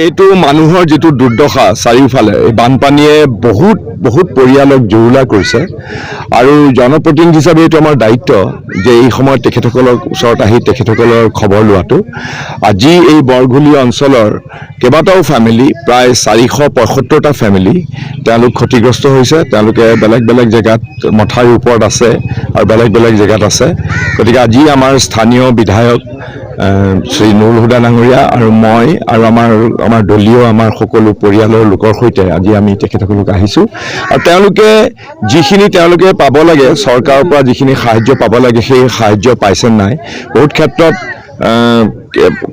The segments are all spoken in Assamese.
এইটো মানুহৰ যেটো দুৰ্দশা চাৰিওফালে এই বানপানীয়ে বহুত পৰিয়ালক জুৰুলা কৰিছে আৰু জনপ্ৰতিনিধি হিচাপে এইটো আমাৰ দায়িত্ব যে এই সময়ত তেখেতসকলৰ ওচৰত আহি তেখেতসকলৰ খবৰ লোৱাটো। আজি এই বৰঘুলি অঞ্চলৰ কেইবাটাও ফ্যামিলি প্ৰায় 475টা ফ্যামিলি তেওঁলোক ক্ষতিগ্ৰস্ত হৈছে। তেওঁলোকে বেলেগ জেগাত মথাউৰিৰ ওপৰত আছে আৰু বেলেগ জেগাত আছে। গতিকে আজি আমাৰ স্থানীয় বিধায়ক শ্ৰী নুৰুল হুদা ডাঙৰীয়া আৰু মই আৰু আমাৰ দলীয় আমাৰ সকলো পৰিয়ালৰ লোকৰ সৈতে আজি আমি তেখেতসকলক আহিছোঁ আৰু তেওঁলোকে পাব লাগে চৰকাৰৰ পৰা যিখিনি সাহায্য পাব লাগে সেই সাহায্য পাইছে নাই। বহুত ক্ষেত্ৰত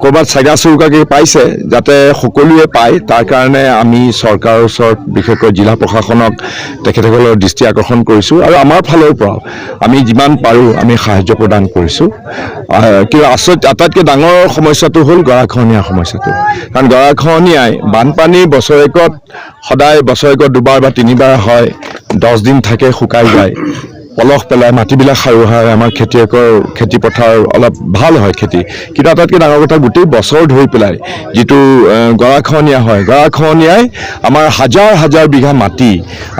ক'ৰবাত চেগা চুৰুকাকৈ পাইছে, যাতে সকলোৱে পায় তাৰ কাৰণে আমি চৰকাৰৰ ওচৰত বিশেষকৈ জিলা প্ৰশাসনক তেখেতসকলৰ দৃষ্টি আকৰ্ষণ কৰিছোঁ আৰু আমাৰ ফালৰ পৰা আমি যিমান পাৰোঁ আমি সাহায্য প্ৰদান কৰিছোঁ। কিন্তু আটাইতকৈ ডাঙৰ সমস্যাটো হ'ল গৰাখহনীয়া সমস্যাটো। কাৰণ গৰাখহনীয়াই বানপানী সদায় বছৰেকত দুবাৰ বা তিনিবাৰ হয়, 10 দিন থাকে শুকাই যায়, পলস পেলাই মাটিবিলাক সাৰুৱা হয়, আমাৰ খেতি পথাৰ অলপ ভাল হয় খেতি। কিন্তু আটাইতকৈ ডাঙৰ কথা গোটেই বছৰ ধৰি পেলাই যিটো গৰাখহনীয়া হয়, গৰাখহনীয়াই আমাৰ হাজাৰ বিঘা মাটি,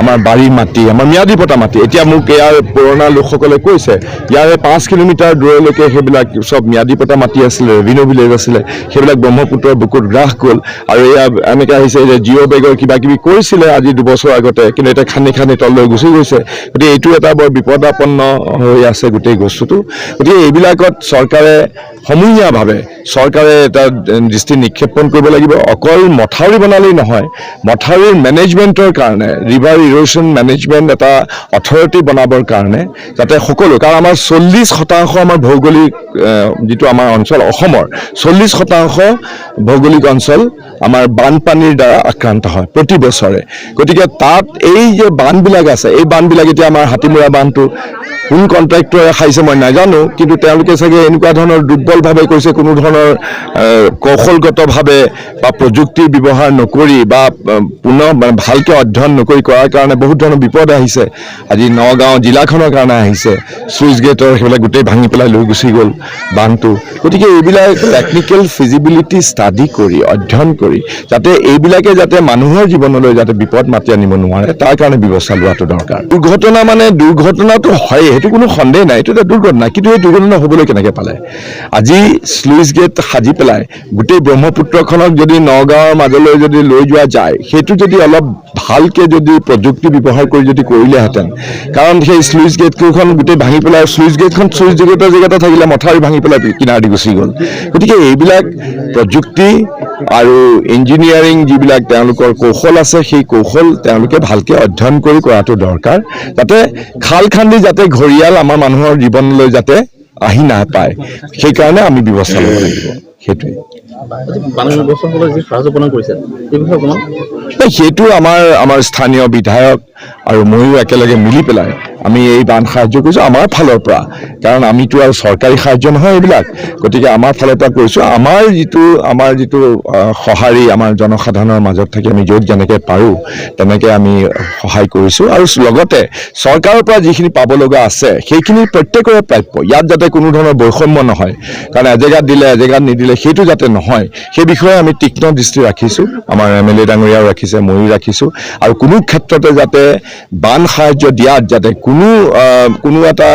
আমাৰ বাৰীৰ মাটি, আমাৰ ম্যাদী পতা মাটি, এতিয়া মোক ইয়াৰ পুৰণা লোকসকলে কৈছে ইয়াৰে 5 কিলোমিটাৰ দূৰলৈকে সেইবিলাক চব ম্যাদী পতা মাটি আছিলে, ৰেভিনিউ ভিলেজ আছিলে, সেইবিলাক ব্ৰহ্মপুত্ৰৰ বুকুত গ্ৰাস গ'ল। আৰু এয়া এনেকৈ আহিছে যে জিঅ' বেগৰ কিবা কৰিছিলে আজি 2 বছৰ আগতে, কিন্তু এতিয়া খান্দি তললৈ গুচি গৈছে। গতিকে এইটো এটা বৰ বিপদাপন্ন হৈ আছে গোটেই বস্তুটো। গতিকে এইবিলাকত চৰকাৰে সমূহীয়াভাৱে এটা দৃষ্টি নিক্ষেপণ কৰিব লাগিব। অকল মথাউৰি বনালেই নহয়, মথাউৰিৰ মেনেজমেণ্টৰ কাৰণে ৰিভাৰ ইৰোশ্যন মেনেজমেণ্ট এটা অথৰিটি বনাবৰ কাৰণে যাতে সকলো, কাৰণ আমাৰ 40% আমাৰ ভৌগোলিক যিটো আমাৰ অঞ্চল অসমৰ 40% ভৌগোলিক অঞ্চল আমাৰ বানপানীৰ দ্বাৰা আক্ৰান্ত হয় প্ৰতি বছৰে। গতিকে তাত এই যে বানবিলাক আছে, এই বানবিলাক এতিয়া আমাৰ হাতীমূৰা বান্ধটো কোন কণ্ট্ৰেক্টৰে খাইছে মই নাজানো, কিন্তু তেওঁলোকে চাগে এনেকুৱা ধৰণৰ দুৰ্বলভাৱে কৈছে, কোনো ধৰণৰ কৌশলগতভাৱে বা প্ৰযুক্তিৰ ব্যৱহাৰ নকৰি বা পুনৰ ভালকৈ অধ্যয়ন নকৰি কৰাৰ কাৰণে বহুত ধৰণৰ বিপদ আহিছে। আজি নগাঁও জিলাখনৰ কাৰণে আহিছে, চুইচ গেটৰ সেইবিলাক গোটেই ভাঙি পেলাই লৈ গুচি গ'ল বান্ধটো। গতিকে এইবিলাক টেকনিকেল ফিজিবিলিটি ষ্টাডি কৰি অধ্যয়ন কৰি যাতে এইবিলাকে যাতে মানুহৰ জীৱনলৈ যাতে বিপদ মাতি আনিব নোৱাৰে তাৰ কাৰণে ব্যৱস্থা লোৱাটো দৰকাৰ। দুৰ্ঘটনাটো হয়, সেইটো কোনো সন্দেহ নাই, এইটো এটা দুৰ্ঘটনা। কিন্তু এই দুৰ্ঘটনা হ'বলৈ কেনেকৈ পালে? আজি স্লুইচ গেট সাজি পেলাই গোটেই ব্ৰহ্মপুত্ৰখনক যদি নগাঁৱৰ মাজলৈ যদি লৈ যোৱা যায়, সেইটো যদি অলপ ভালকৈ যদি প্ৰযুক্তি ব্যৱহাৰ কৰি যদি কৰিলেহেঁতেন, কাৰণ সেই স্লুইচ গেটকেইখন গোটেই ভাঙি পেলাই স্লুইচ গেটৰ জেগাতে থাকিলে মথাউৰি ভাঙি পেলাই কিনাৰ দি গুচি গ'ল। গতিকে এইবিলাক প্ৰযুক্তি আৰু ইঞ্জিনিয়াৰিং যিবিলাক তেওঁলোকৰ কৌশল আছে, সেই কৌশল তেওঁলোকে ভালকৈ অধ্যয়ন কৰি কৰাটো দৰকাৰ, যাতে খাল খান্দি যাতে ঘৰিয়াল আমাৰ মানুহৰ জীৱনলৈ যাতে আহি নাপায়, সেইকাৰণে আমি ব্যৱস্থা ল'ব লাগিব। সেইটোৱে সেইটো আমাৰ স্থানীয় বিধায়ক আৰু ময়ো একেলগে মিলি পেলাই আমি এই বান সাহায্য কৰিছোঁ আমাৰ ফালৰ পৰা। কাৰণ আমিতো আৰু চৰকাৰী সাহায্য নহয় এইবিলাক, গতিকে আমাৰ ফালৰ পৰা কৰিছোঁ। আমাৰ যিটো সঁহাৰি আমাৰ জনসাধাৰণৰ মাজত থাকি আমি য'ত যেনেকৈ পাৰোঁ তেনেকৈ আমি সহায় কৰিছোঁ। আৰু লগতে চৰকাৰৰ পৰা যিখিনি পাব লগা আছে সেইখিনি প্ৰত্যেকৰে প্ৰাপ্য। ইয়াত যাতে কোনো ধৰণৰ বৈষম্য নহয়, কাৰণ এজেগাত দিলে এজেগাত নিদিলে সেইটো যাতে নহয়, সেই বিষয়ে আমি তীক্ষ্ণ দৃষ্টি ৰাখিছোঁ। আমাৰ MLA ডাঙৰীয়াও ৰাখিছে, ময়ো ৰাখিছোঁ। আৰু কোনো ক্ষেত্ৰতে যাতে বান সাহায্য দিয়াত যাতে কোনো এটা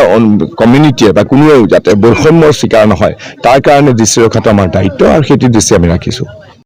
কমিউনিটিয়ে বা কোনোৱেও যাতে বৈষম্যৰ চিকাৰ নহয় তাৰ কাৰণে দৃষ্টি ৰখাটো আমাৰ দায়িত্ব, আৰু সেইটো দৃষ্টি আমি ৰাখিছোঁ।